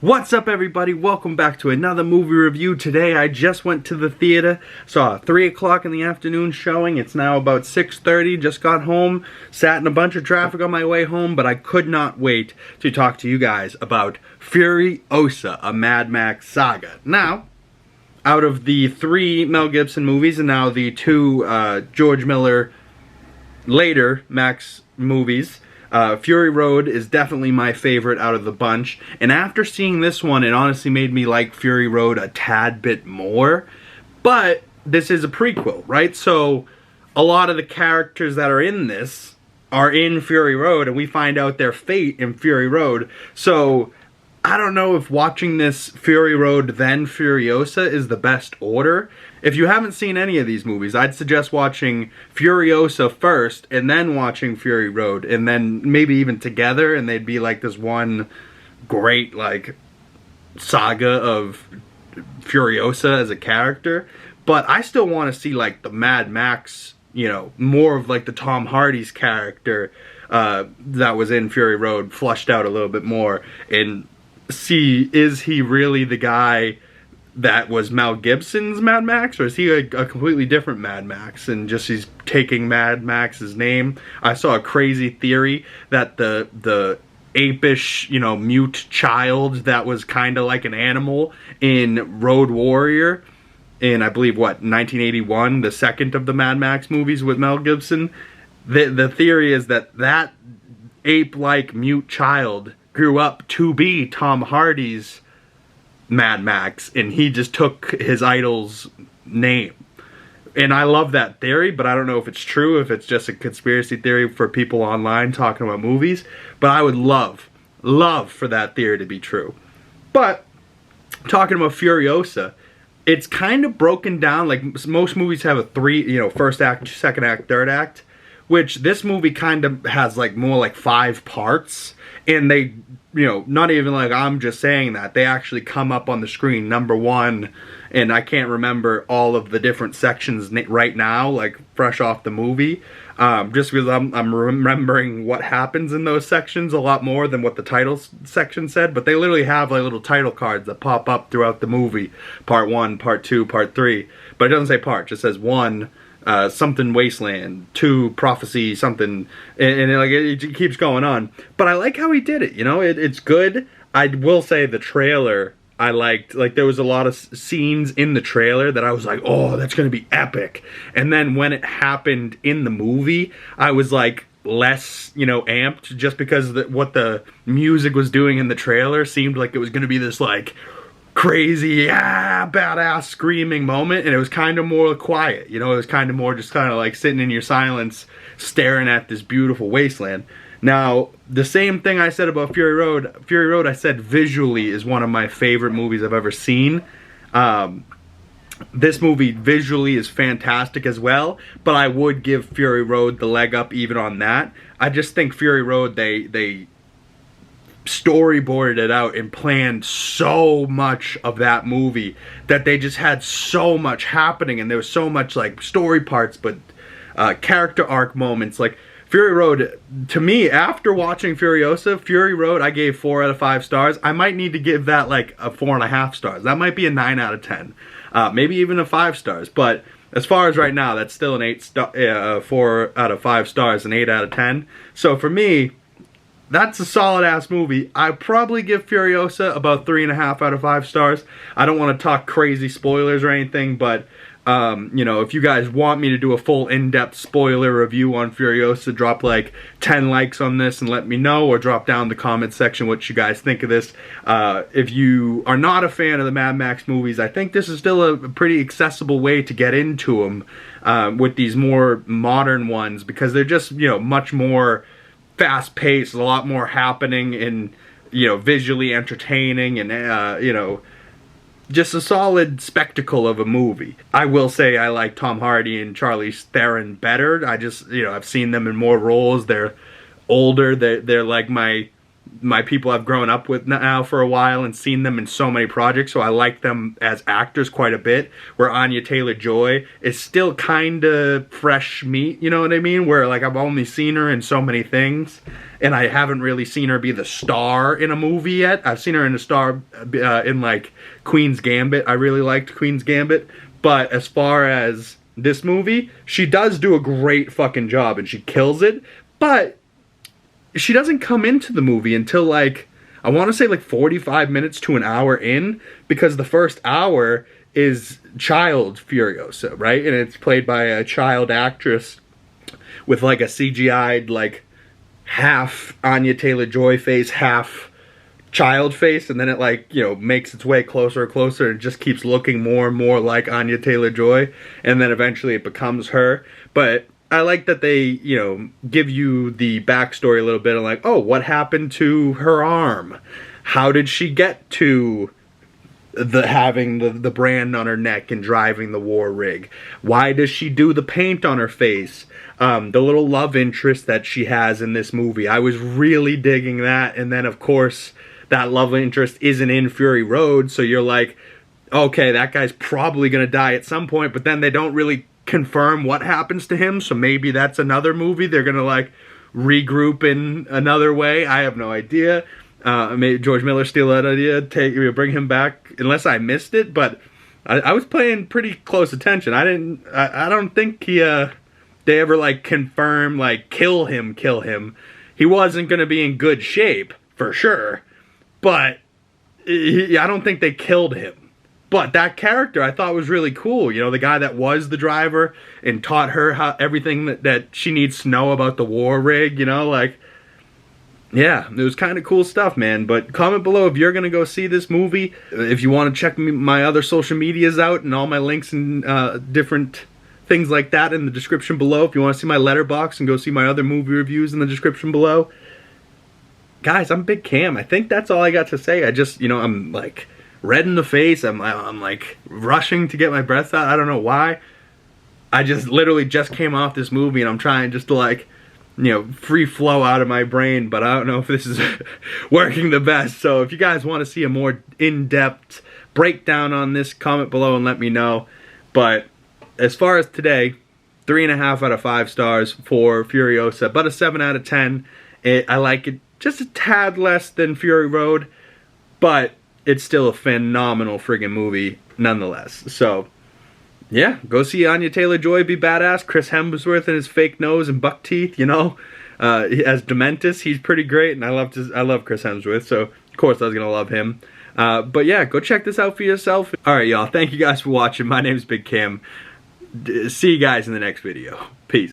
What's up, everybody? Welcome back to another movie review. Today I just went to the theater, saw a 3 o'clock in the afternoon showing. It's now about 6:30, just got home, sat in a bunch of traffic on my way home, but I could not wait to talk to you guys about Furiosa, a Mad Max saga. Now, out of the 3 Mel Gibson movies and now the 2 George Miller later Max movies, Fury Road is definitely my favorite out of the bunch, and after seeing this one, it honestly made me like Fury Road a tad bit more. But this is a prequel, right? So a lot of the characters that are in this are in Fury Road, and we find out their fate in Fury Road. So I don't know if watching this Fury Road then Furiosa is the best order. If you haven't seen any of these movies, I'd suggest watching Furiosa first and then watching Fury Road, and then maybe even together, and they'd be like this one great like saga of Furiosa as a character. But I still want to see like the Mad Max, you know, more of like the Tom Hardy's character that was in Fury Road flushed out a little bit more, and see, is he really the guy that was Mel Gibson's Mad Max, or is he a completely different Mad Max and just he's taking Mad Max's name? I saw a crazy theory that the apish, you know, mute child that was kind of like an animal in Road Warrior in, I believe, what, 1981, the second of the Mad Max movies with Mel Gibson. The theory is that that ape-like mute child grew up to be Tom Hardy's Mad Max, and he just took his idol's name. And I love that theory, but I don't know if it's true, if it's just a conspiracy theory for people online talking about movies. But I would love for that theory to be true. But talking about Furiosa, it's kind of broken down. Like most movies have a first act, second act, third act, which this movie kind of has like more like 5 parts. And they, you know, not even like I'm just saying that, they actually come up on the screen, number 1, and I can't remember all of the different sections right now, like fresh off the movie, just because I'm remembering what happens in those sections a lot more than what the title section said. But they literally have like little title cards that pop up throughout the movie, part 1, part 2, part 3, but it doesn't say part, it just says 1, something Wasteland, 2 Prophecy something, and it keeps going on. But I like how he did it, you know, it's good. I will say the trailer I liked. Like there was a lot of scenes in the trailer that I was like, oh, that's gonna be epic, and then when it happened in the movie, I was like less, you know, amped, just because what the music was doing in the trailer seemed like it was gonna be this like crazy, badass screaming moment, and it was kind of more quiet, you know, it was kind of more just kind of like sitting in your silence staring at this beautiful wasteland. Now, the same thing I said about Fury Road, I said visually is one of my favorite movies I've ever seen. This movie visually is fantastic as well, but I would give Fury Road the leg up even on that. I just think Fury Road, they storyboarded it out and planned so much of that movie that they just had so much happening, and there was so much like story parts, but character arc moments. Like Fury Road, to me, after watching Furiosa, Fury Road I gave 4 out of 5 stars. I might need to give that like a 4.5 stars. That might be a 9 out of 10, maybe even a 5 stars. But as far as right now, that's still an 4 out of 5 stars, an 8 out of 10. So for me, that's a solid-ass movie. I probably give Furiosa about 3.5 out of 5 stars. I don't want to talk crazy spoilers or anything, but, you know, if you guys want me to do a full in-depth spoiler review on Furiosa, drop like 10 likes on this and let me know, or drop down in the comment section what you guys think of this. If you are not a fan of the Mad Max movies, I think this is still a pretty accessible way to get into them with these more modern ones, because they're just, you know, much more fast-paced, a lot more happening, and, you know, visually entertaining, and you know, just a solid spectacle of a movie. I will say I like Tom Hardy and Charlize Theron better. I just, you know, I've seen them in more roles. They're older. They're like my my people I've grown up with now for a while and seen them in so many projects, so I like them as actors quite a bit, where Anya Taylor-Joy is still kind of fresh meat, you know what I mean? Where, like, I've only seen her in so many things, and I haven't really seen her be the star in a movie yet. I've seen her in a star in, like, Queen's Gambit. I really liked Queen's Gambit, but as far as this movie, she does do a great fucking job, and she kills it, but she doesn't come into the movie until, like, I want to say like 45 minutes to an hour in, because the first hour is child Furiosa, right? And it's played by a child actress with like a CGI'd, like, half Anya Taylor-Joy face, half child face, and then it, like, you know, makes its way closer and closer and just keeps looking more and more like Anya Taylor-Joy, and then eventually it becomes her. But I like that they, you know, give you the backstory a little bit of, like, oh, what happened to her arm? How did she get to having the brand on her neck and driving the war rig? Why does she do the paint on her face? The little love interest that she has in this movie, I was really digging that. And then, of course, that love interest isn't in Fury Road, so you're like, okay, that guy's probably gonna die at some point, but then they don't really confirm what happens to him, so maybe that's another movie they're gonna, like, regroup in another way. I have no idea. Maybe George Miller steal that idea, bring him back, unless I missed it. But I was paying pretty close attention. I don't think they ever, like, confirm, like, kill him. He wasn't gonna be in good shape for sure, but I don't think they killed him. But that character I thought was really cool. You know, the guy that was the driver and taught her everything that she needs to know about the war rig, you know, like, yeah, it was kind of cool stuff, man. But comment below if you're going to go see this movie. If you want to check my other social medias out, and all my links and different things like that in the description below. If you want to see my Letterboxd and go see my other movie reviews in the description below. Guys, I'm Big Cam. I think that's all I got to say. I just, you know, I'm like red in the face. I'm like rushing to get my breath out. I don't know why. I just literally just came off this movie, and I'm trying just to, like, you know, free flow out of my brain, but I don't know if this is working the best. So if you guys want to see a more in-depth breakdown on this, comment below and let me know. But as far as today, 3.5 out of 5 stars for Furiosa, but a 7 out of 10. I like it just a tad less than Fury Road, but it's still a phenomenal friggin' movie nonetheless. So, yeah, go see Anya Taylor-Joy be badass. Chris Hemsworth and his fake nose and buck teeth, you know, as Dementus, he's pretty great, and I love Chris Hemsworth, so of course I was gonna love him. But yeah, go check this out for yourself. All right, y'all, thank you guys for watching. My name is Big Cam. See you guys in the next video.